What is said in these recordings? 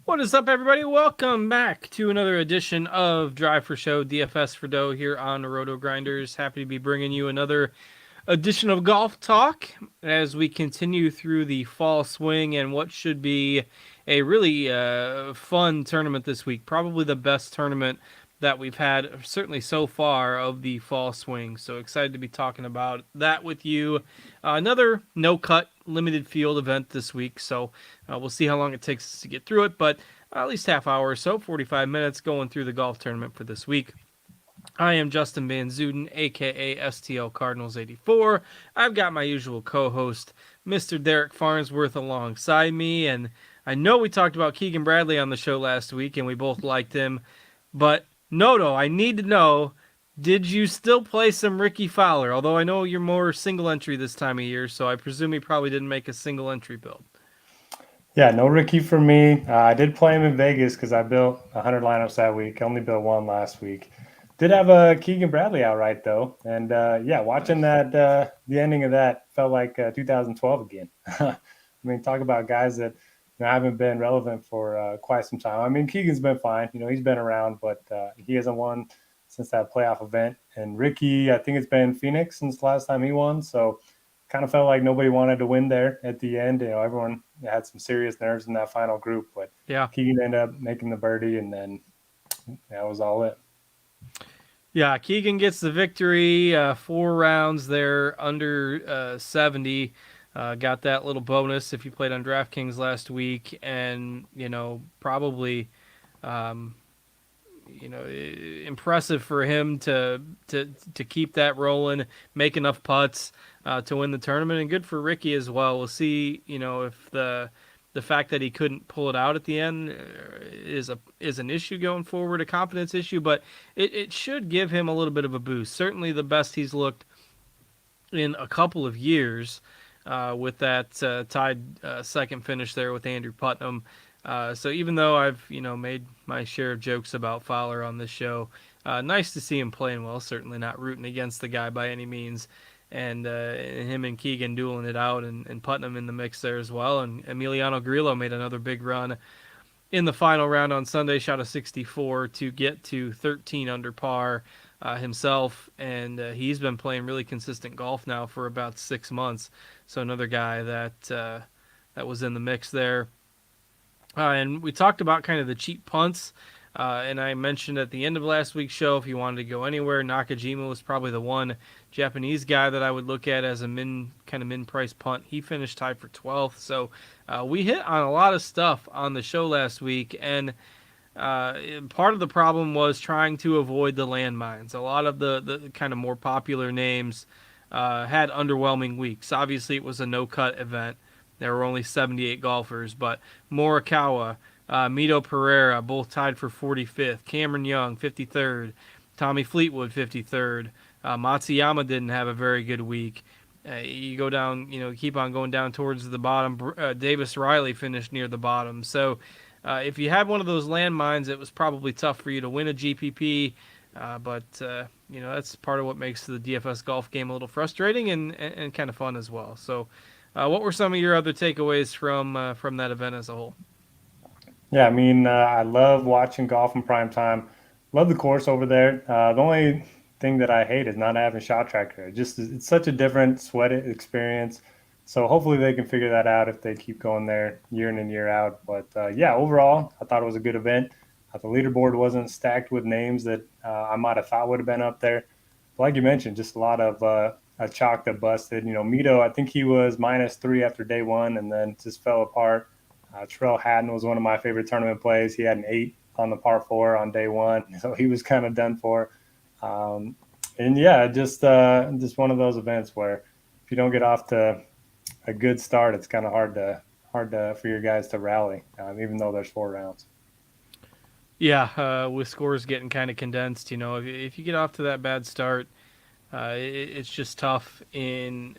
What is up, everybody? Welcome back to another edition of Drive for Show, DFS for Dough here on RotoGrinders. Happy to be bringing you another edition of Golf Talk as we continue through the fall swing and what should be a really fun tournament this week. Probably the best tournament that we've had, certainly so far, of the fall swing. So excited to be talking about that with you. Another no-cut limited field event this week, so we'll see how long it takes us to get through it, but at least half hour or so, 45 minutes going through the golf tournament for this week. I am Justin Van Zuiden, aka STL Cardinals 84. I've got my usual co-host, Mr. Derek Farnsworth, alongside me, and I know we talked about Keegan Bradley on the show last week, and we both liked him, but Noto, I need to know, did you still play some Ricky Fowler? Although I know you're more single entry this time of year, so I presume he probably didn't make a single entry build. Yeah, no Ricky for me. I did play him in Vegas because I built 100 lineups that week. I only built one last week. Did have a Keegan Bradley outright though, and yeah, watching that the ending of that felt like 2012 again. I mean, talk about guys that haven't been relevant for quite some time. I mean, Keegan's been fine. He's been around, but he hasn't won since that playoff event. And Ricky, I think it's been Phoenix since the last time he won. So kind of felt like nobody wanted to win there at the end. Everyone had some serious nerves in that final group, but Yeah. Keegan ended up making the birdie, and then that was all it. Yeah, Keegan gets the victory. 4 rounds there under 70. Got that little bonus if you played on DraftKings last week, and probably, impressive for him to keep that rolling, make enough putts to win the tournament, and good for Ricky as well. We'll see, if the fact that he couldn't pull it out at the end is an issue going forward, a confidence issue, but it should give him a little bit of a boost. Certainly the best he's looked in a couple of years with that tied second finish there with Andrew Putnam. So even though I've made my share of jokes about Fowler on this show, nice to see him playing well. Certainly not rooting against the guy by any means. And him and Keegan dueling it out, and Putnam in the mix there as well. And Emiliano Grillo made another big run in the final round on Sunday, shot a 64 to get to 13 under par himself. And he's been playing really consistent golf now for about 6 months. So another guy that was in the mix there. And we talked about kind of the cheap punts. And I mentioned at the end of last week's show, if you wanted to go anywhere, Nakajima was probably the one Japanese guy that I would look at as a min price punt. He finished tied for 12th. So we hit on a lot of stuff on the show last week. And part of the problem was trying to avoid the landmines. A lot of the kind of more popular names had underwhelming weeks. Obviously, it was a no-cut event. There were only 78 golfers, but Morikawa, Mito Pereira, both tied for 45th. Cameron Young, 53rd. Tommy Fleetwood, 53rd. Matsuyama didn't have a very good week. You go down, keep on going down towards the bottom. Davis Riley finished near the bottom. So if you had one of those landmines, it was probably tough for you to win a GPP. But that's part of what makes the DFS golf game a little frustrating and kind of fun as well. So what were some of your other takeaways from that event as a whole? Yeah, I mean, I love watching golf in prime time. Love the course over there. The only thing that I hate is not having shot tracker. Just it's such a different sweat experience. So hopefully they can figure that out if they keep going there year in and year out. But yeah, overall, I thought it was a good event. The leaderboard wasn't stacked with names that I might have thought would have been up there. But like you mentioned, just a lot of a chalk that busted. Mito, I think he was -3 after day one and then just fell apart. Terrell Haddon was one of my favorite tournament plays. He had an 8 on the par 4 on day one, so he was kind of done for. And yeah, just one of those events where if you don't get off to a good start, it's kind of hard to for your guys to rally, even though there's 4 rounds. Yeah, with scores getting kind of condensed, if you get off to that bad start, it's just tough. You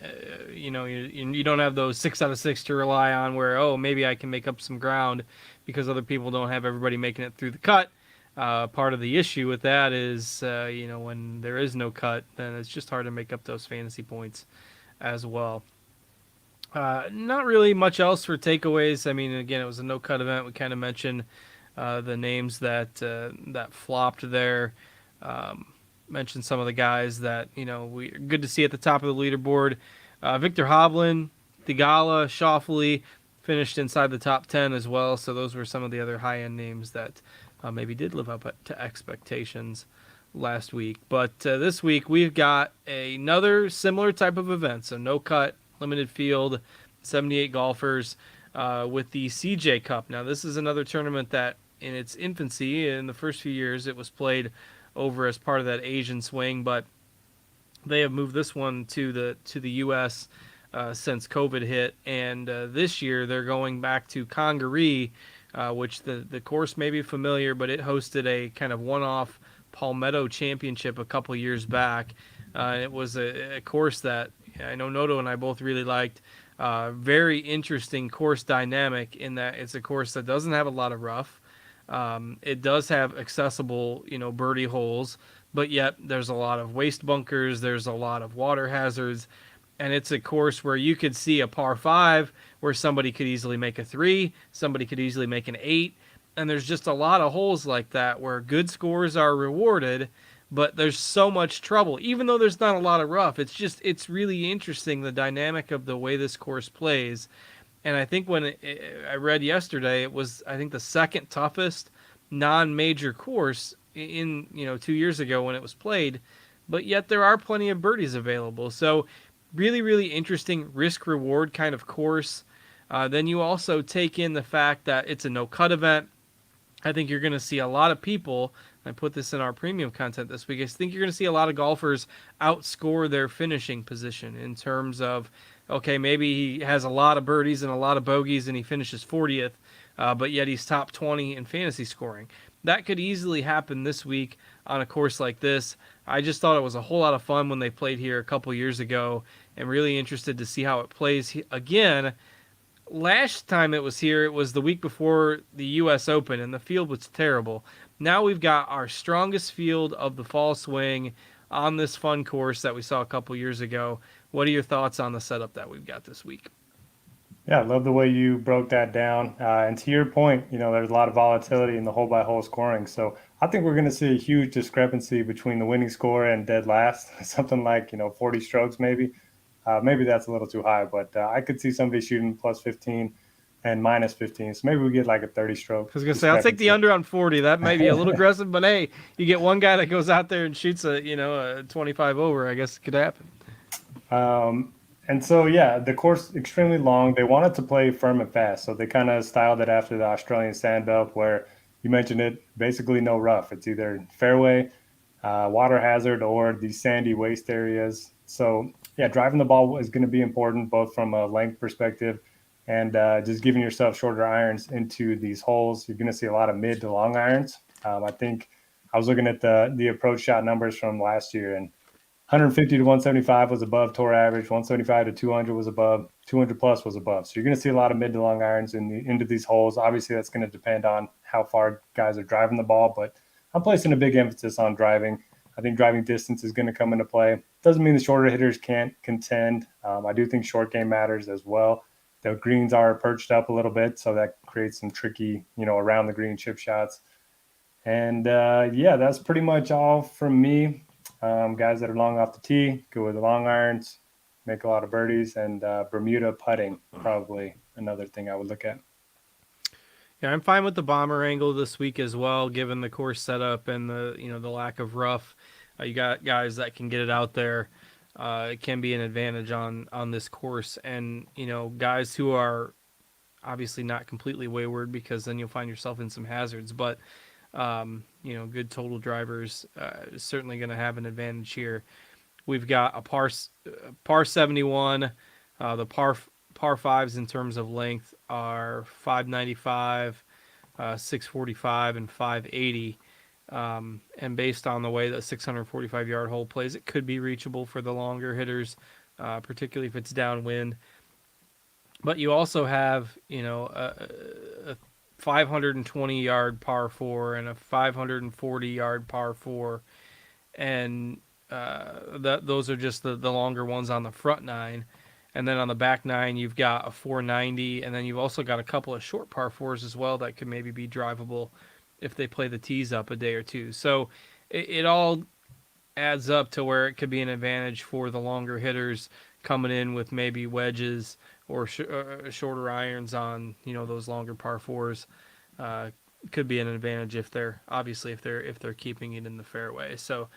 don't have those 6 out of 6 to rely on where, maybe I can make up some ground because other people don't have everybody making it through the cut. Part of the issue with that is, when there is no cut, then it's just hard to make up those fantasy points as well. Not really much else for takeaways. I mean, again, it was a no-cut event. We kind of mentioned the names that flopped there. Um, Mentioned some of the guys that we good to see at the top of the leaderboard. Victor Hovland, Thigala, Schauffele finished inside the top 10 as well. So those were some of the other high-end names that maybe did live up to expectations last week. But this week we've got another similar type of event. So no cut, limited field, 78 golfers with the CJ Cup. Now this is another tournament that in its infancy, in the first few years, it was played over as part of that Asian swing, but they have moved this one to the U.S. Since COVID hit, and this year they're going back to Congaree, which the course may be familiar, but it hosted a kind of one-off Palmetto Championship a couple years back. It was a course that I know Noto and I both really liked. Very interesting course dynamic in that it's a course that doesn't have a lot of rough. It does have accessible, birdie holes, but yet there's a lot of waste bunkers. There's a lot of water hazards, and it's a course where you could see a par five where somebody could easily make a three, somebody could easily make an eight, and there's just a lot of holes like that where good scores are rewarded, but there's so much trouble. Even though there's not a lot of rough, it's really interesting the dynamic of the way this course plays. And I think I read yesterday, it was I think the second toughest non-major course in 2 years ago when it was played, but yet there are plenty of birdies available. So really, really interesting risk reward kind of course. Then you also take in the fact that it's a no cut event. I think you're going to see a lot of people. I put this in our premium content this week. I think you're going to see a lot of golfers outscore their finishing position in terms of, okay, maybe he has a lot of birdies and a lot of bogeys and he finishes 40th, but yet he's top 20 in fantasy scoring. That could easily happen this week on a course like this. I just thought it was a whole lot of fun when they played here a couple years ago, and really interested to see how it plays again. Last time it was here, it was the week before the U.S. Open, and the field was terrible. Now we've got our strongest field of the fall swing on this fun course that we saw a couple years ago. What are your thoughts on the setup that we've got this week? Yeah, I love the way you broke that down. And to your point, there's a lot of volatility in the hole by hole scoring. So I think we're going to see a huge discrepancy between the winning score and dead last, something like, 40 strokes maybe. Maybe that's a little too high, but I could see somebody shooting plus 15 and minus 15. So maybe we get like a 30 stroke I was gonna say I'll take the discrepancy. under on 40. That may be a little aggressive, but hey, you get one guy that goes out there and shoots a 25 over. I guess it could happen. And so, yeah, the course extremely long. They wanted to play firm and fast, so they kind of styled it after the Australian Sandbelt, where you mentioned it, basically no rough. It's either fairway, water hazard, or these sandy waste areas. So, yeah, driving the ball is going to be important, both from a length perspective and just giving yourself shorter irons into these holes. You're going to see a lot of mid to long irons. I think I was looking at the approach shot numbers from last year, and 150 to 175 was above tour average. 175 to 200 was above. 200 plus was above. So you're going to see a lot of mid to long irons into these holes. Obviously, that's going to depend on how far guys are driving the ball, but I'm placing a big emphasis on driving. I think driving distance is going to come into play. Doesn't mean the shorter hitters can't contend. I do think short game matters as well. The greens are perched up a little bit, so that creates some tricky, around the green chip shots. And yeah, that's pretty much all from me. Guys that are long off the tee, go with the long irons, make a lot of birdies, and Bermuda putting, probably another thing I would look at. Yeah, I'm fine with the bomber angle this week as well, given the course setup and the lack of rough. You got guys that can get it out there. It can be an advantage on this course, and guys who are obviously not completely wayward, because then you'll find yourself in some hazards, but good total drivers is certainly going to have an advantage here. We've got a par 71. The par fives in terms of length are 595, 645, and 580. And based on the way that 645-yard hole plays, it could be reachable for the longer hitters, particularly if it's downwind. But you also have, a 520-yard par 4 and a 540-yard par 4, and those are just the longer ones on the front nine. And then on the back nine, you've got a 490, and then you've also got a couple of short par fours as well that could maybe be drivable if they play the tees up a day or two. So it all adds up to where it could be an advantage for the longer hitters coming in with maybe wedges or shorter irons on those longer par fours. Uh, could be an advantage if they're keeping it in the fairway. So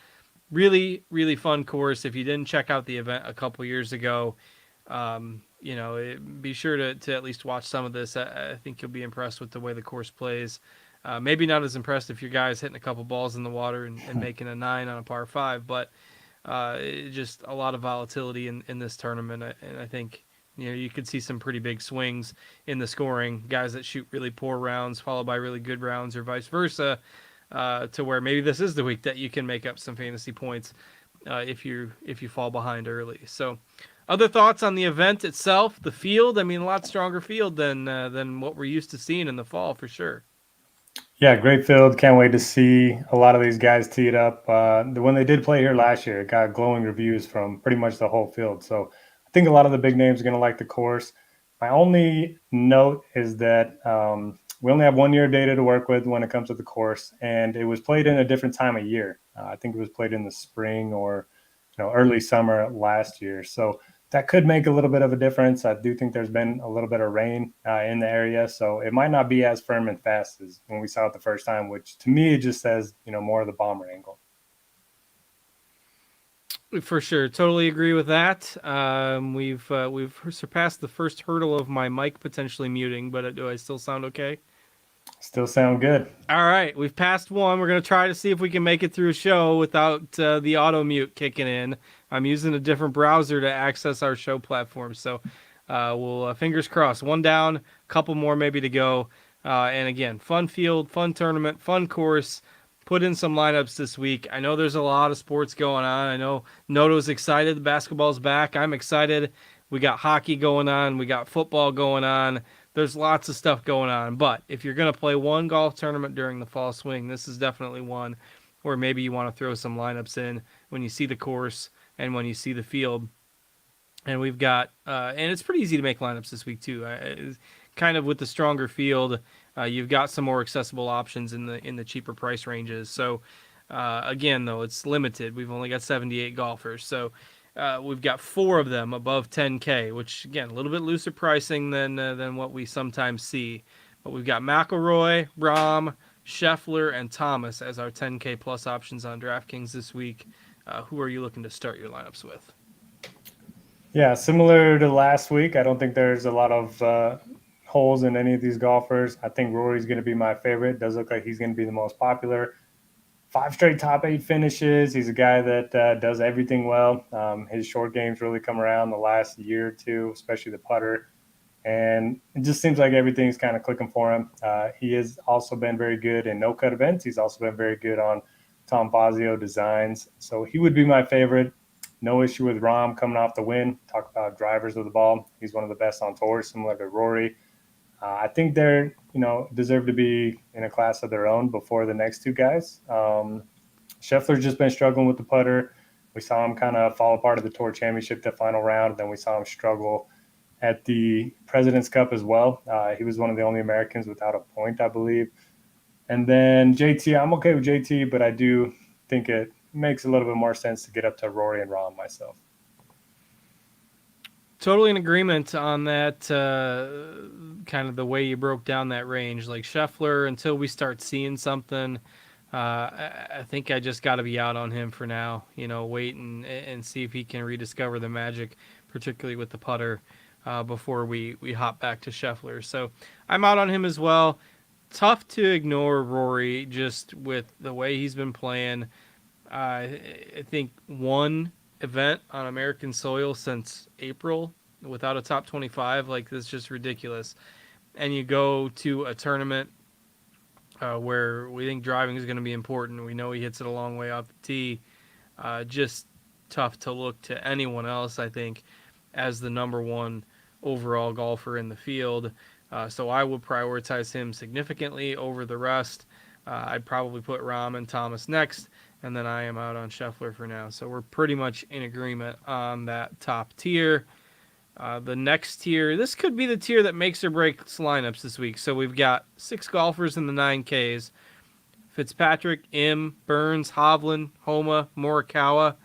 really really fun course. If you didn't check out the event a couple years ago, be sure to at least watch some of this. I think you'll be impressed with the way the course plays. Maybe not as impressed if your guy's hitting a couple balls in the water and making a 9 on a par 5, but just a lot of volatility in this tournament. And I think you could see some pretty big swings in the scoring. Guys that shoot really poor rounds followed by really good rounds, or vice versa, to where maybe this is the week that you can make up some fantasy points if you fall behind early. So, other thoughts on the event itself, the field? I mean, a lot stronger field than what we're used to seeing in the fall for sure. Yeah, great field. Can't wait to see a lot of these guys tee it up. When they did play here last year, it got glowing reviews from pretty much the whole field. So I think a lot of the big names are going to like the course. My only note is that we only have 1 year data to work with when it comes to the course, and it was played in a different time of year. I think it was played in the spring or early summer last year. So that could make a little bit of a difference. I do think there's been a little bit of rain in the area, so it might not be as firm and fast as when we saw it the first time, which to me it just says more of the bomber angle. For sure, totally agree with that. We've surpassed the first hurdle of my mic potentially muting, but do I still sound okay? Still sound good. All right, we've passed one. We're going to try to see if we can make it through a show without the auto mute kicking in. I'm using a different browser to access our show platform, so we'll fingers crossed. One down, a couple more maybe to go. And again, fun field, fun tournament, fun course. Put in some lineups this week. I know there's a lot of sports going on. I know Noto's excited. The basketball's back. I'm excited. We got hockey going on. We got football going on. There's lots of stuff going on. But if you're going to play one golf tournament during the fall swing, this is definitely one where maybe you want to throw some lineups in when you see the course and when you see the field. And we've got, and it's pretty easy to make lineups this week too. Kind of with the stronger field, you've got some more accessible options in the cheaper price ranges. So again, though, it's limited. We've only got 78 golfers, so we've got 4 of them above 10K, which again a little bit looser pricing than what we sometimes see. But we've got McIlroy, Rahm, Scheffler, and Thomas as our 10K plus options on DraftKings this week. Who are you looking to start your lineups with? Yeah, similar to last week, I don't think there's a lot of holes in any of these golfers. I think Rory's going to be my favorite. Does look like he's going to be the most popular. 5 straight top 8 finishes. He's a guy that does everything well. His short game's really come around the last year or two, especially the putter. And it just seems like everything's kind of clicking for him. He has also been very good in no-cut events. He's also been very good on Tom Fazio designs. So he would be my favorite. No issue with Rahm coming off the win. Talk about drivers of the ball. He's one of the best on tour, similar to Rory. I think they're, deserve to be in a class of their own before the next 2 guys. Scheffler's just been struggling with the putter. We saw him kind of fall apart at the Tour Championship, the final round. Then we saw him struggle at the President's Cup as well. He was one of the only Americans without a point, I believe. And then JT, I'm okay with JT, but I do think it makes a little bit more sense to get up to Rory and Rahm myself. Totally in agreement on that, kind of the way you broke down that range. Like Scheffler, until we start seeing something, I think I just got to be out on him for now. Wait and see if he can rediscover the magic, particularly with the putter, before we hop back to Scheffler. So I'm out on him as well. Tough to ignore Rory just with the way he's been playing. I think one event on American soil since April without a top 25, like this is just ridiculous. And you go to a tournament where we think driving is going to be important. We know he hits it a long way off the tee. Just tough to look to anyone else, I think, as the number one overall golfer in the field. So I would prioritize him significantly over the rest. I'd probably put Rahm and Thomas next, and then I am out on Scheffler for now. So we're pretty much in agreement on that top tier. The next tier, this could be the tier that makes or breaks lineups this week. So we've got 6 golfers in the 9Ks. Fitzpatrick, Im, Burns, Hovland, Homa, Morikawa.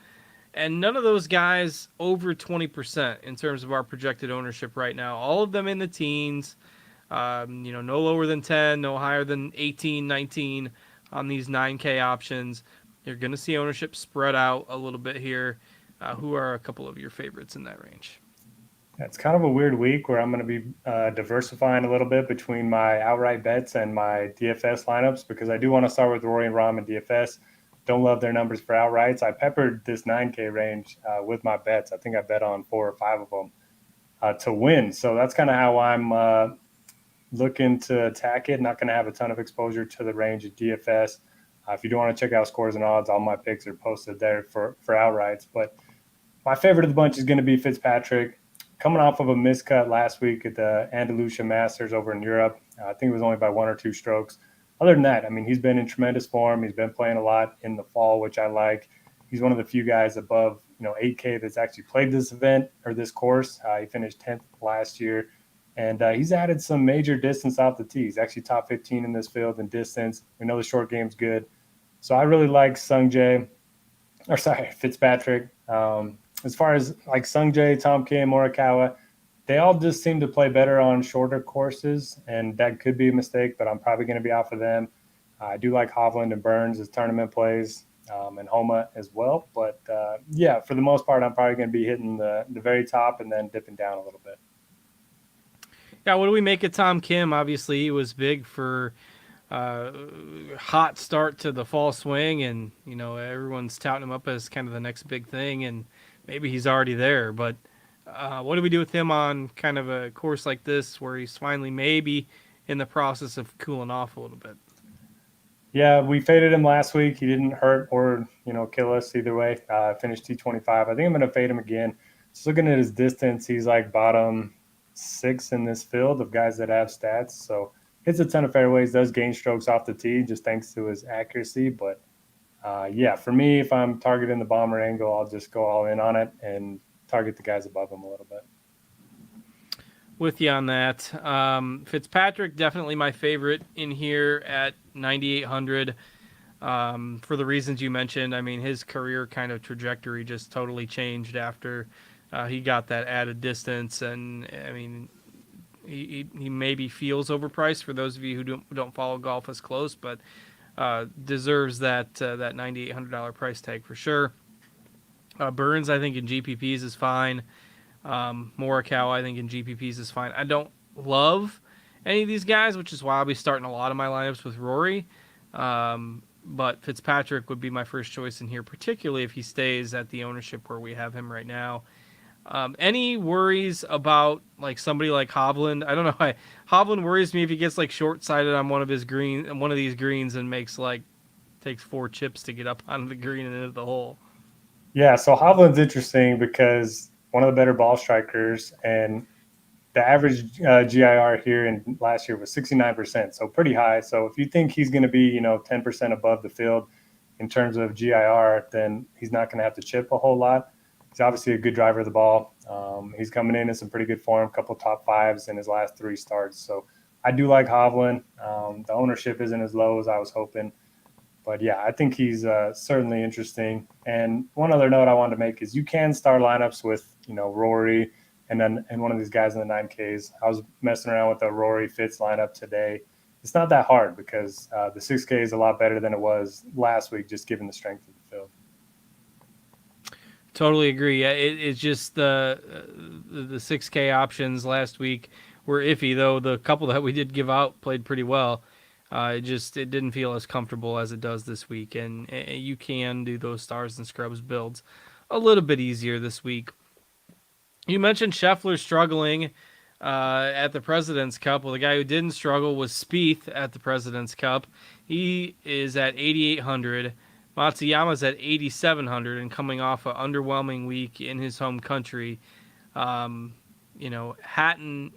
And none of those guys over 20% in terms of our projected ownership right now. All of them in the teens. No lower than 10, no higher than 18, 19 on these 9K options. You're going to see ownership spread out a little bit here. Who are a couple of your favorites in that range? It's kind of a weird week where I'm going to be diversifying a little bit between my outright bets and my DFS lineups because I do want to start with Rory and Rahm and DFS. Don't love their numbers for outrights. I peppered this 9K range with my bets. I think I bet on 4 or 5 of them to win. So that's kind of how I'm looking to attack it. Not going to have a ton of exposure to the range of DFS. If you do want to check out scores and odds, all my picks are posted there for outrights. But my favorite of the bunch is going to be Fitzpatrick. Coming off of a miscut last week at the Andalusia Masters over in Europe. I think it was only by 1 or 2 strokes. Other than that, I mean, he's been in tremendous form. He's been playing a lot in the fall, which I like. He's one of the few guys above 8K that's actually played this event or this course. He finished 10th last year. And he's added some major distance off the tee. He's actually top 15 in this field in distance. We know the short game's good. So I really like Fitzpatrick. As far as like Sungjae, Tom Kim, Morikawa, they all just seem to play better on shorter courses, and that could be a mistake, but I'm probably going to be out for them. I do like Hovland and Burns as tournament plays, and Homa as well. But yeah, for the most part, I'm probably going to be hitting the very top and then dipping down a little bit. Yeah, what do we make of Tom Kim? Obviously, he was big for hot start to the fall swing, and everyone's touting him up as kind of the next big thing, and maybe he's already there. But what do we do with him on kind of a course like this where he's finally maybe in the process of cooling off a little bit? Yeah, we faded him last week. He didn't hurt or kill us either way. Finished T25. I think I'm going to fade him again. Just looking at his distance, he's like bottom 6 in this field of guys that have stats. So hits a ton of fairways, does gain strokes off the tee just thanks to his accuracy. But yeah, for me, if I'm targeting the bomber angle, I'll just go all in on it and target the guys above him a little bit. With you on that. Fitzpatrick, definitely my favorite in here at 9,800 for the reasons you mentioned. I mean, his career kind of trajectory just totally changed after he got that added distance. And, I mean, he maybe feels overpriced for those of you who don't follow golf as close, but deserves that $9,800 price tag for sure. Burns, I think, in GPPs is fine. Morikawa, I think, in GPPs is fine. I don't love any of these guys, which is why I'll be starting a lot of my lineups with Rory. But Fitzpatrick would be my first choice in here, particularly if he stays at the ownership where we have him right now. Any worries about like somebody like Hovland? I don't know. Hovland worries me if he gets like short-sighted on one of these greens and takes 4 chips to get up onto the green and into the hole. Yeah, so Hovland's interesting because one of the better ball strikers, and the average GIR here in last year was 69%, so pretty high. So if you think he's going to be 10% above the field in terms of GIR, then he's not going to have to chip a whole lot. He's obviously a good driver of the ball. He's coming in some pretty good form, a couple top 5s in his last 3 starts. So I do like Hovland. The ownership isn't as low as I was hoping. But yeah, I think he's certainly interesting. And one other note I wanted to make is you can start lineups with, Rory and one of these guys in the 9Ks. I was messing around with the Rory Fitz lineup today. It's not that hard because the 6K is a lot better than it was last week, just given the strength of the field. Totally agree. It's just the 6K options last week were iffy, though the couple that we did give out played pretty well. It didn't feel as comfortable as it does this week, and you can do those stars and scrubs builds a little bit easier this week. You mentioned Scheffler struggling at the President's Cup. Well, the guy who didn't struggle was Spieth at the President's Cup. He is at 8,800. Matsuyama's at 8,700 and coming off an underwhelming week in his home country. Hatton,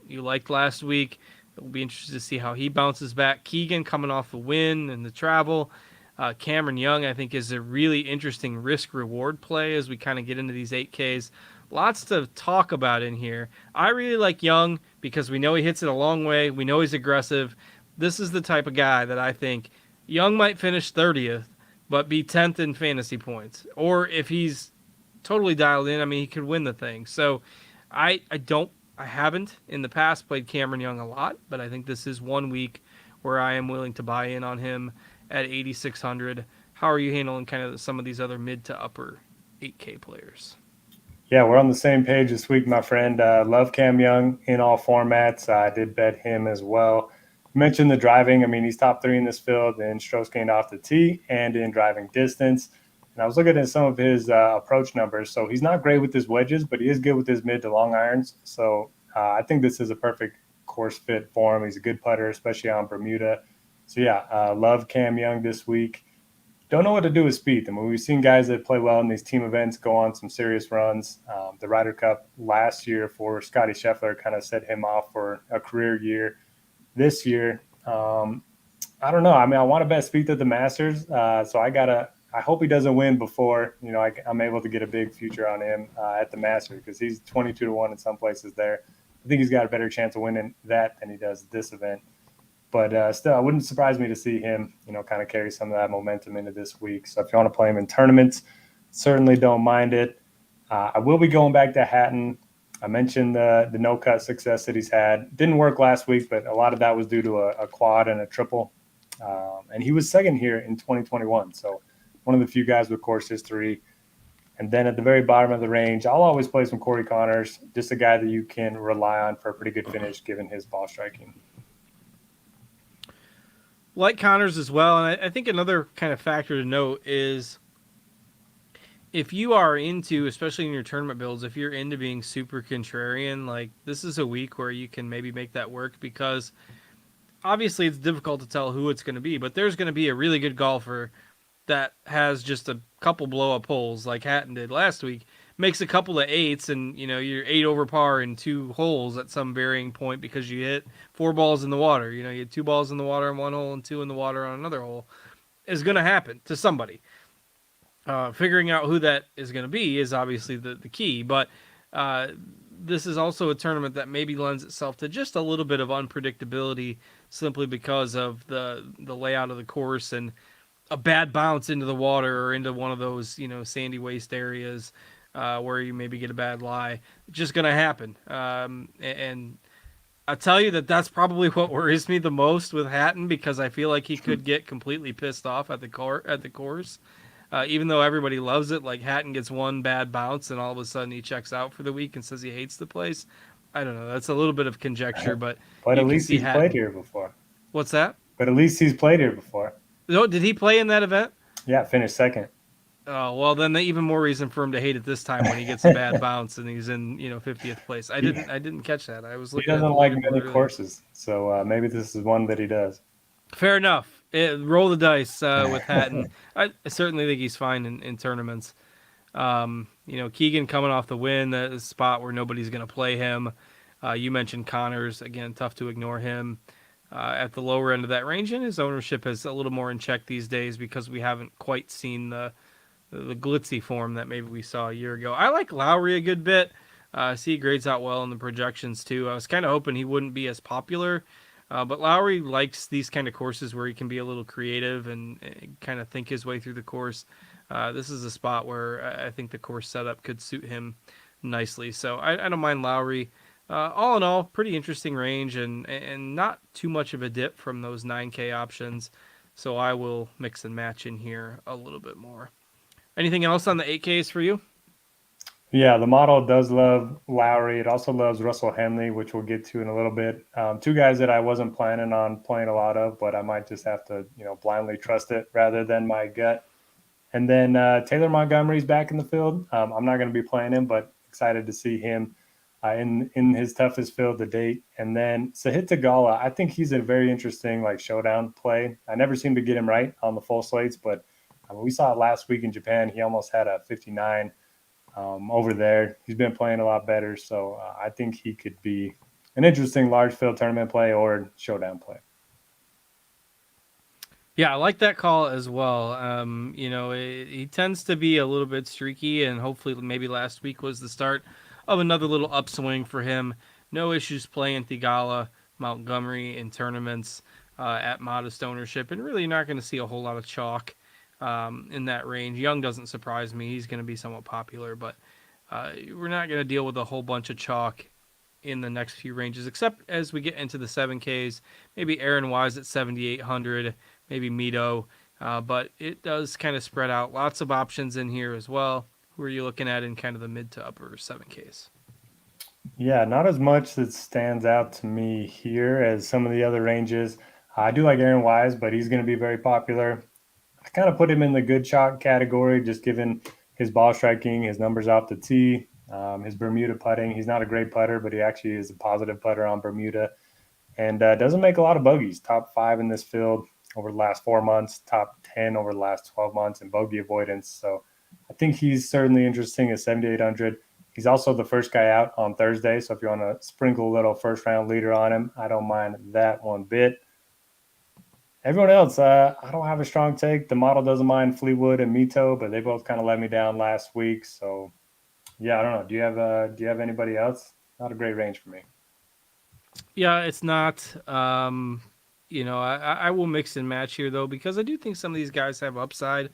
you liked last week. We'll be interested to see how he bounces back. Keegan coming off the win and the travel. Cameron Young, I think, is a really interesting risk-reward play as we kind of get into these 8Ks. lots to talk about in here. I really like Young because we know he hits it a long way. We know he's aggressive. This is the type of guy that I think Young might finish 30th, but be 10th in fantasy points. Or if he's totally dialed in, I mean, he could win the thing. So I haven't in the past played Cameron Young a lot, but I think this is 1 week where I am willing to buy in on him at 8,600. How are you handling kind of some of these other mid to upper 8K players? Yeah, we're on the same page this week, my friend. Love Cam Young in all formats. I did bet him as well. You mentioned the driving. I mean, he's top three in this field in strokes gained off the tee and in driving distance. And I was looking at some of his approach numbers. So he's not great with his wedges, but he is good with his mid to long irons. So I think this is a perfect course fit for him. He's a good putter, especially on Bermuda. So yeah, love Cam Young this week. Don't know what to do with speed. I mean, we've seen guys that play well in these team events go on some serious runs. The Ryder Cup last year for Scotty Scheffler kind of set him off for a career year. This year, I don't know. I mean, I want to bet Spieth at the Masters, so I hope he doesn't win before I'm able to get a big future on him at the Masters because he's 22-1 in some places there. I think he's got a better chance of winning that than he does this event. But still, it wouldn't surprise me to see him, kind of carry some of that momentum into this week. So if you want to play him in tournaments, certainly don't mind it. I will be going back to Hatton. I mentioned the no-cut success that he's had. Didn't work last week, but a lot of that was due to a quad and a triple. And he was second here in 2021. So one of the few guys with course history. And then at the very bottom of the range, I'll always play some Corey Connors, just a guy that you can rely on for a pretty good finish given his ball striking. Like Connors as well, and I think another kind of factor to note is if you are into, especially in your tournament builds, if you're into being super contrarian, like this is a week where you can maybe make that work because obviously it's difficult to tell who it's going to be, but there's going to be a really good golfer that has just a couple blow up holes like Hatton did last week, makes a couple of eights, and you're 8 over par in 2 holes at some varying point because you hit 4 balls in the water. You had 2 balls in the water on one hole and 2 in the water on another hole. Is going to happen to somebody. Figuring out who that is going to be is obviously the key, but this is also a tournament that maybe lends itself to just a little bit of unpredictability simply because of the layout of the course and a bad bounce into the water or into one of those, sandy waste areas where you maybe get a bad lie. It's just going to happen. And I'll tell you that's probably what worries me the most with Hatton because I feel like he could get completely pissed off at the course. Even though everybody loves it, like Hatton gets one bad bounce and all of a sudden he checks out for the week and says he hates the place. I don't know. That's a little bit of conjecture, but But you at can least see he's Hatton. played here before. What's that? But at least he's played here before. No, did he play in that event? Yeah, finished second. Oh, well, then even more reason for him to hate it this time when he gets a bad bounce and he's in 50th place. I didn't catch that. I was He looking at doesn't the like leaderboard many earlier. courses, so maybe this is one that he does. Fair enough. Roll the dice with Hatton. I certainly think he's fine in tournaments. Keegan coming off the win, that is a spot where nobody's going to play him. You mentioned Connors. Again, tough to ignore him. At the lower end of that range, and his ownership is a little more in check these days because we haven't quite seen the glitzy form that maybe we saw a year ago. I like Lowry a good bit. I see he grades out well in the projections too. I was kind of hoping he wouldn't be as popular, but Lowry likes these kind of courses where he can be a little creative and kind of think his way through the course. This is a spot where I think the course setup could suit him nicely. So I don't mind Lowry. All in all, pretty interesting range and not too much of a dip from those 9K options. So I will mix and match in here a little bit more. Anything else on the 8Ks for you? Yeah, the model does love Lowry. It also loves Russell Henley, which we'll get to in a little bit. 2 guys that I wasn't planning on playing a lot of, but I might just have to, blindly trust it rather than my gut. And then Taylor Montgomery's back in the field. I'm not going to be playing him, but excited to see him in his toughest field to date. And then Sahith Theegala, I think he's a very interesting showdown play. I never seem to get him right on the full slates, but we saw it last week in Japan. He almost had a 59 over there. He's been playing a lot better, so I think he could be an interesting large field tournament play or showdown play. Yeah, I like that call as well. He tends to be a little bit streaky, and hopefully, maybe last week was the start of another little upswing for him. No issues playing Thigala, Montgomery in tournaments at modest ownership, and really, you're not going to see a whole lot of chalk in that range. Young doesn't surprise me; he's going to be somewhat popular, but we're not going to deal with a whole bunch of chalk in the next few ranges, except as we get into the 7Ks. Maybe Aaron Wise at 7,800, maybe Mito. But it does kind of spread out. Lots of options in here as well. Who are you looking at in kind of the mid to upper 7Ks? Yeah, not as much that stands out to me here as some of the other ranges. I do like Aaron Wise, but he's going to be very popular. I kind of put him in the good shot category, just given his ball striking, his numbers off the tee, his Bermuda putting. He's not a great putter, but he actually is a positive putter on Bermuda, and doesn't make a lot of bogeys. Top 5 in this field over the last 4 months, top 10 over the last 12 months in bogey avoidance. So I think he's certainly interesting at 7,800. He's also the first guy out on Thursday. So if you want to sprinkle a little first round leader on him, I don't mind that one bit. Everyone else, I don't have a strong take. The model doesn't mind Fleetwood and Mito, but they both kind of let me down last week. So yeah, I don't know. Do you have anybody else? Not a great range for me. Yeah, it's not. I will mix and match here though, because I do think some of these guys have upside.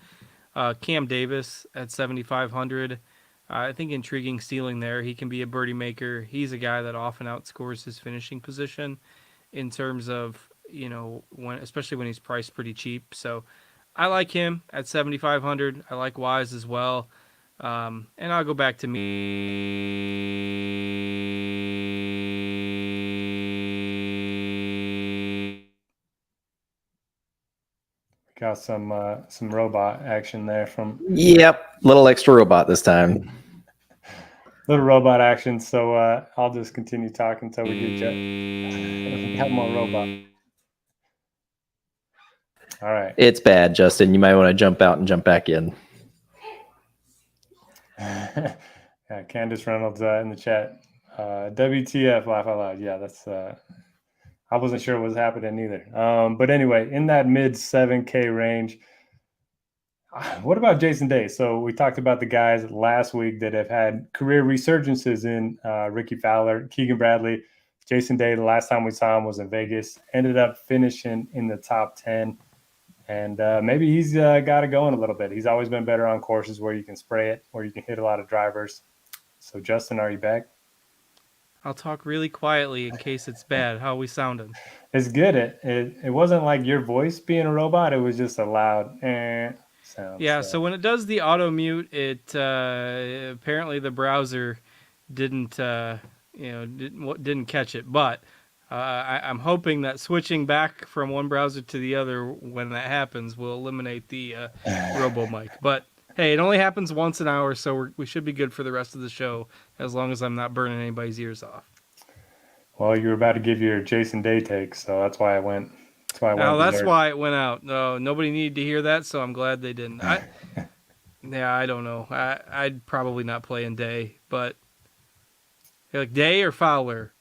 Cam Davis at 7,500. I think intriguing ceiling there. He can be a birdie maker. He's a guy that often outscores his finishing position in terms of, especially when he's priced pretty cheap. So I like him at 7,500. I like Wise as well. And I'll go back to me. Got some robot action there from Yep, little extra robot this time. little robot action. So I'll just continue talking until we get we have more robot. All right. It's bad, Justin. You might want to jump out and jump back in. Yeah, Candace Reynolds in the chat. WTF, laugh out loud. Yeah, that's. I wasn't sure what was happening either. But anyway, in that mid 7K range, what about Jason Day? So we talked about the guys last week that have had career resurgences in Ricky Fowler, Keegan Bradley, Jason Day. The last time we saw him was in Vegas. Ended up finishing in the top 10. And maybe he's got it going a little bit. He's always been better on courses where you can spray it, where you can hit a lot of drivers. So, Justin, are you back? I'll talk really quietly in case it's bad. How are we sounding? It's good. It wasn't like your voice being a robot. It was just a loud sound. Yeah, so when it does the auto mute, it apparently the browser didn't didn't catch it. But I'm hoping that switching back from one browser to the other when that happens will eliminate the robo mic. But hey, it only happens once an hour, so we should be good for the rest of the show as long as I'm not burning anybody's ears off. Well, you were about to give your Jason Day take, so that's why I went. That's why it went out. No, nobody needed to hear that, so I'm glad they didn't. I don't know. I'd probably not play in Day, but like Day or Fowler.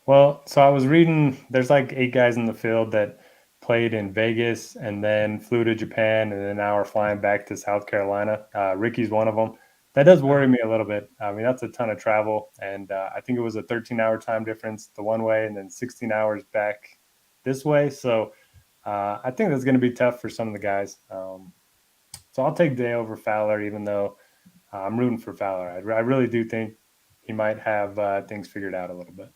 Well, so I was reading. There's like 8 guys in the field that played in Vegas and then flew to Japan and then now are flying back to South Carolina. Ricky's one of them. That does worry me a little bit. I mean, that's a ton of travel, and I think it was a 13-hour time difference the one way and then 16 hours back this way. So I think that's going to be tough for some of the guys. So I'll take Day over Fowler, even though I'm rooting for Fowler. I really do think he might have things figured out a little bit.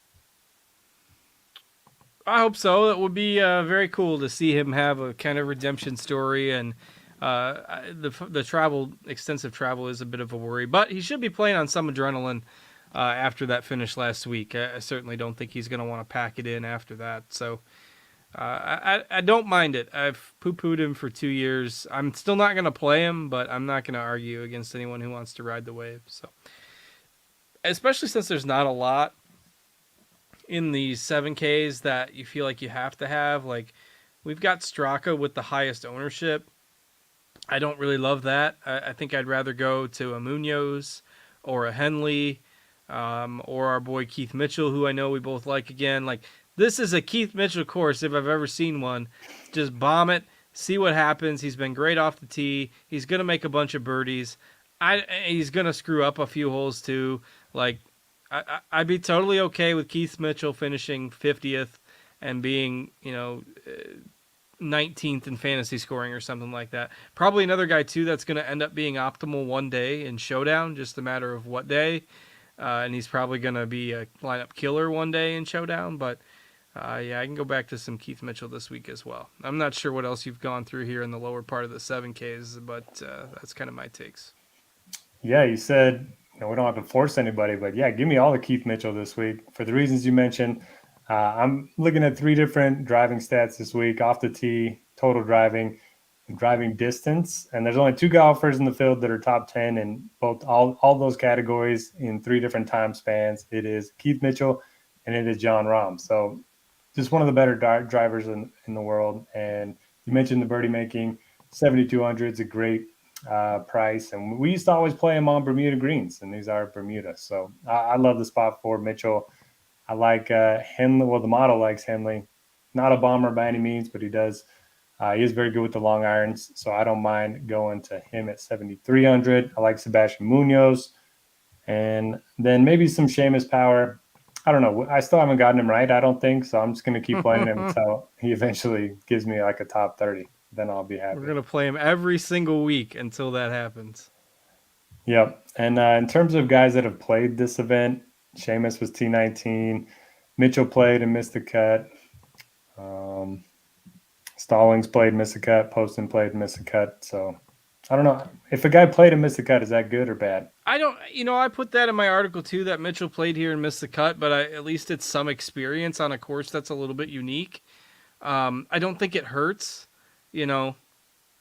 I hope so. It would be very cool to see him have a kind of redemption story, and the extensive travel is a bit of a worry. But he should be playing on some adrenaline after that finish last week. I certainly don't think he's going to want to pack it in after that. So I don't mind it. I've poo-pooed him for 2 years. I'm still not going to play him, but I'm not going to argue against anyone who wants to ride the wave. So, especially since there's not a lot in these 7Ks that you feel like you have to have. Like, we've got Straka with the highest ownership. I don't really love that. I think I'd rather go to a Munoz or a Henley or our boy Keith Mitchell, who I know we both like again. Like, this is a Keith Mitchell course if I've ever seen one. Just bomb it. see what happens. He's been great off the tee. He's going to make a bunch of birdies. He's going to screw up a few holes too. Like, I'd be totally okay with Keith Mitchell finishing 50th and being, 19th in fantasy scoring or something like that. Probably another guy too that's going to end up being optimal one day in Showdown, just a matter of what day. And he's probably going to be a lineup killer one day in Showdown. But yeah, I can go back to some Keith Mitchell this week as well. I'm not sure what else you've gone through here in the lower part of the 7Ks, but that's kind of my takes. Yeah, you said we don't have to force anybody, but yeah, give me all the Keith Mitchell this week for the reasons you mentioned. I'm looking at 3 different driving stats this week: off the tee, total driving, and driving distance. And there's only 2 golfers in the field that are top 10 in all those categories in 3 different time spans. It is Keith Mitchell and it is Jon Rahm. So just one of the better drivers in the world. And you mentioned the birdie making. 7,200 is a great price. And we used to always play him on Bermuda greens, and these are Bermuda. So I love the spot for Mitchell. I like Henley. Well, the model likes Henley. Not a bomber by any means, but he does. He is very good with the long irons, so I don't mind going to him at 7,300. I like Sebastian Munoz, and then maybe some Seamus Power. I don't know. I still haven't gotten him right, I don't think, so I'm just going to keep playing him until he eventually gives me like a top 30. Then I'll be happy. We're going to play him every single week until that happens. Yep. And in terms of guys that have played this event, Seamus was T19. Mitchell played and missed the cut. Stallings played, missed the cut. Poston played, missed the cut. So I don't know. If a guy played and missed the cut, is that good or bad? I don't, I put that in my article too, that Mitchell played here and missed the cut, but at least it's some experience on a course that's a little bit unique. I don't think it hurts,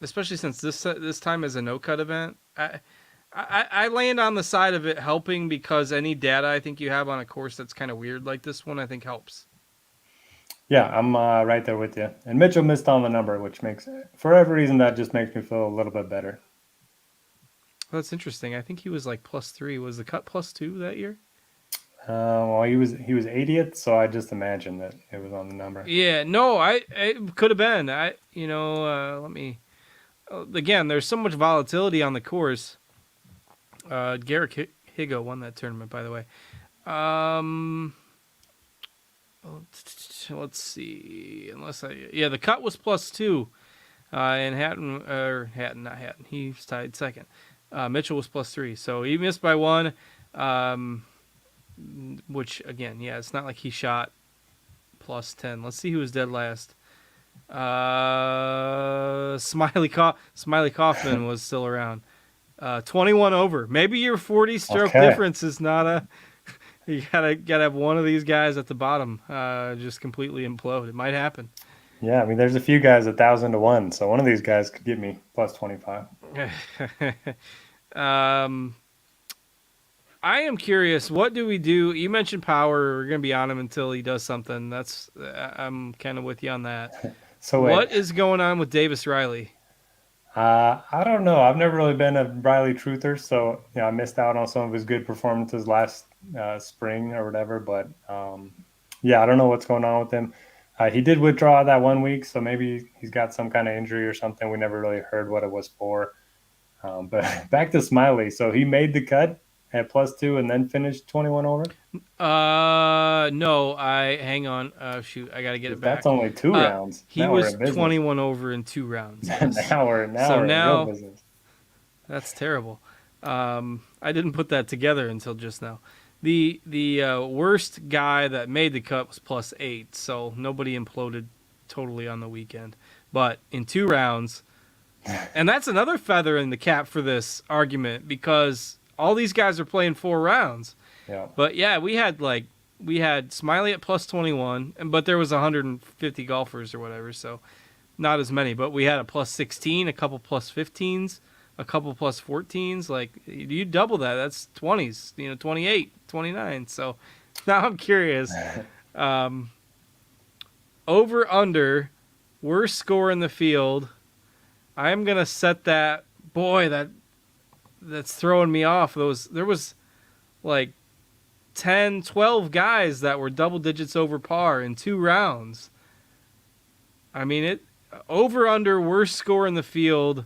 especially since this time is a no-cut event. I land on the side of it helping because any data I think you have on a course that's kind of weird like this one, I think helps. Yeah, I'm right there with you. And Mitchell missed on the number, which makes, for every reason, that just makes me feel a little bit better. Well, that's interesting. I think he was like +3. Was the cut +2 that year? Well, he was 80th, so I just imagined that it was on the number. Yeah, no, it could have been. Let me. Again, there's so much volatility on the course. Garrick Higo won that tournament, by the way. Let's see. The cut was +2, and Hatton. He's tied second. Mitchell was +3, so he missed by 1. Which again, yeah, it's not like he shot +10. Let's see who was dead last. Smiley Kaufman was still around. 21 over. Maybe your 40-stroke difference is not a. You gotta have one of these guys at the bottom just completely implode. It might happen. Yeah, I mean, there's a few guys 1,000 to 1, so one of these guys could get me +25. I am curious. What do we do? You mentioned Power. We're gonna be on him until he does something. I'm kind of with you on that. So what is going on with Davis Riley? I don't know. I've never really been a Riley truther, so I missed out on some of his good performances last spring or whatever. But yeah, I don't know what's going on with him. He did withdraw that 1 week, so maybe he's got some kind of injury or something. We never really heard what it was for. But back to Smiley. So he made the cut at +2 and then finished 21 over? No, hang on. Shoot, I got to get it back. That's only 2 rounds. He was 21 over in 2 rounds. Yes. now we're in real business. That's terrible. I didn't put that together until just now. The worst guy that made the cut was +8, so nobody imploded totally on the weekend. But in 2 rounds, and that's another feather in the cap for this argument because all these guys are playing 4 rounds. Yeah. But yeah, we had Smiley at +21, but there was 150 golfers or whatever, so not as many. But we had a +16, a couple +15s, a couple +14s. Like, you double that, that's 20s, 28, 29. So now I'm curious. Over under worst score in the field. I'm gonna set that. Boy, that's throwing me off. There was like 10, 12 guys that were double digits over par in 2 rounds. I mean, Over under worst score in the field.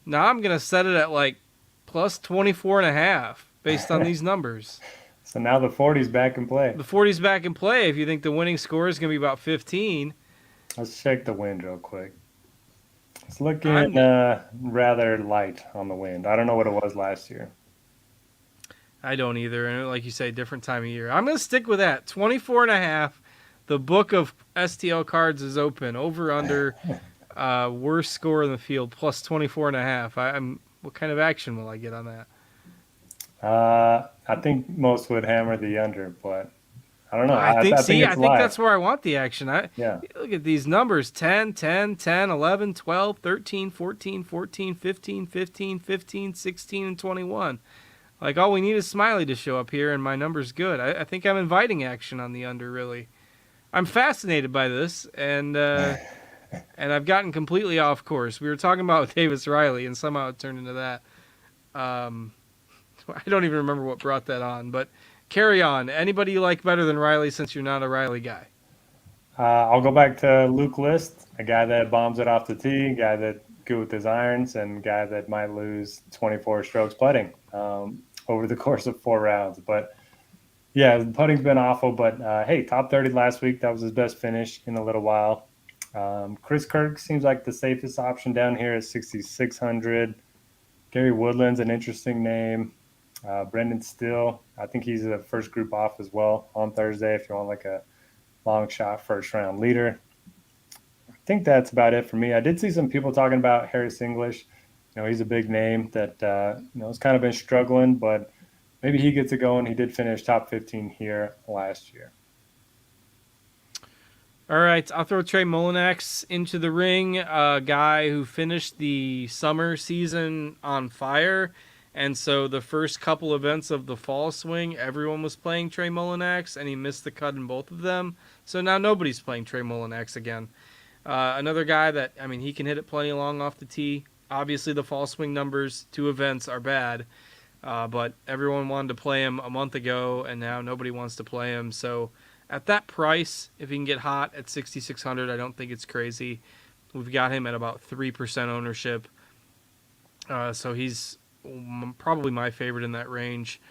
Now I'm going to set it at like plus 24.5 based on these numbers. So now the 40's back in play. The 40's back in play. If you think the winning score is going to be about 15. Let's check the wind real quick. It's looking rather light on the wind. I don't know what it was last year. I don't either. And like you say, different time of year. I'm going to stick with that. 24.5. The book of STL cards is open. Over under worst score in the field plus 24.5. What kind of action will I get on that? I think most would hammer the under, but I don't know. I think it's live. that's where I want the action. Yeah. Look at these numbers. 10, 10, 10, 11, 12, 13, 14, 14, 15, 15, 15, 16, and 21. Like, all we need is Smiley to show up here, and my number's good. I think I'm inviting action on the under, really. I'm fascinated by this, and I've gotten completely off course. We were talking about Davis Riley, and somehow it turned into that. I don't even remember what brought that on, but carry on. Anybody you like better than Riley since you're not a Riley guy? I'll go back to Luke List, a guy that bombs it off the tee, a guy that good with his irons, and a guy that might lose 24 strokes putting over the course of 4 rounds. But yeah, the putting's been awful, but hey, top 30 last week. That was his best finish in a little while. Chris Kirk seems like the safest option down here at 6,600. Gary Woodland's an interesting name. Brendan Steele, I think he's the first group off as well on Thursday if you want like a long shot first round leader. I think that's about it for me. I did see some people talking about Harris English. He's a big name that has kind of been struggling, but maybe he gets it going. He did finish top 15 here last year. All right, I'll throw Trey Mullinax into the ring, a guy who finished the summer season on fire. And so the first couple events of the fall swing, everyone was playing Trey Mullinax, and he missed the cut in both of them. So now nobody's playing Trey Mullinax again. Another guy that, he can hit it plenty long off the tee. Obviously, the fall swing numbers, 2 events, are bad. But everyone wanted to play him a month ago, and now nobody wants to play him. So at that price, if he can get hot at 6,600, I don't think it's crazy. We've got him at about 3% ownership. So he's probably my favorite in that range.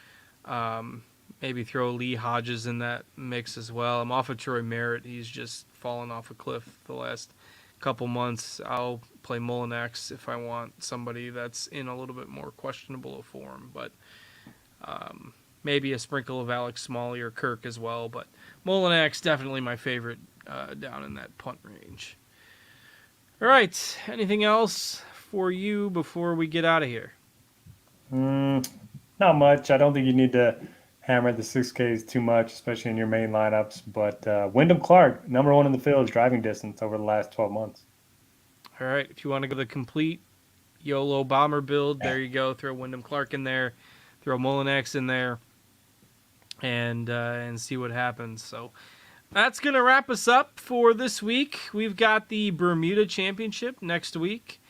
Maybe throw Lee Hodges in that mix as well. I'm off of Troy Merritt. He's just fallen off a cliff the last couple months. I'll play Mullinax if I want somebody that's in a little bit more questionable of form. But maybe a sprinkle of Alex Smalley or Kirk as well. But Mullinax, definitely my favorite down in that punt range. All right. Anything else for you before we get out of here? Not much. I don't think you need to hammer the 6Ks too much, especially in your main lineups. But Windham Clark, number 1 in the field driving distance over the last 12 months. All right. If you want to go the complete YOLO bomber build, there you go. Throw Windham Clark in there. Throw Mullinax in there. And see what happens. So that's going to wrap us up for this week. We've got the Bermuda Championship next week,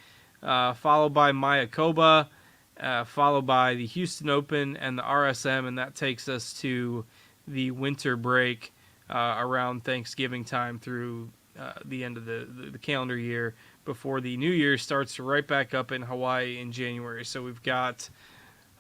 followed by Mayakoba, followed by the Houston Open and the RSM, and that takes us to the winter break around Thanksgiving time through the end of the calendar year before the new year starts right back up in Hawaii in January. So we've got,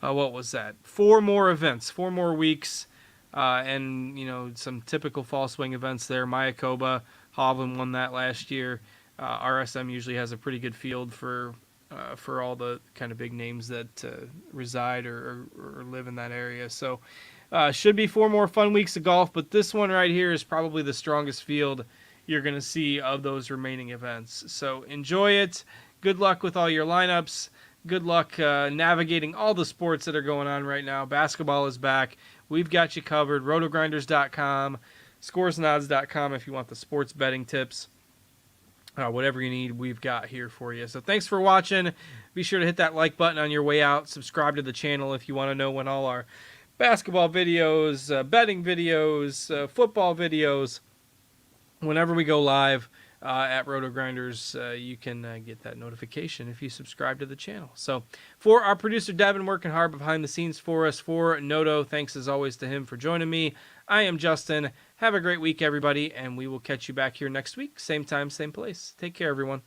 4 more events, 4 more weeks, and some typical fall swing events there. Mayakoba, Hovland won that last year. RSM usually has a pretty good field for all the kind of big names that reside or live in that area. So should be 4 more fun weeks of golf, but this one right here is probably the strongest field you're going to see of those remaining events. So enjoy it. Good luck with all your lineups. Good luck navigating all the sports that are going on right now. Basketball is back. We've got you covered. RotoGrinders.com, ScoresandOdds.com if you want the sports betting tips. Whatever you need, we've got here for you. So thanks for watching. Be sure to hit that like button on your way out. Subscribe to the channel if you want to know when all our basketball videos, betting videos, football videos, whenever we go live at RotoGrinders, you can get that notification if you subscribe to the channel. So for our producer Devin, working hard behind the scenes for us, for Noto, thanks as always to him for joining me. I am Justin. Have a great week, everybody, and we will catch you back here next week. Same time, same place. Take care, everyone.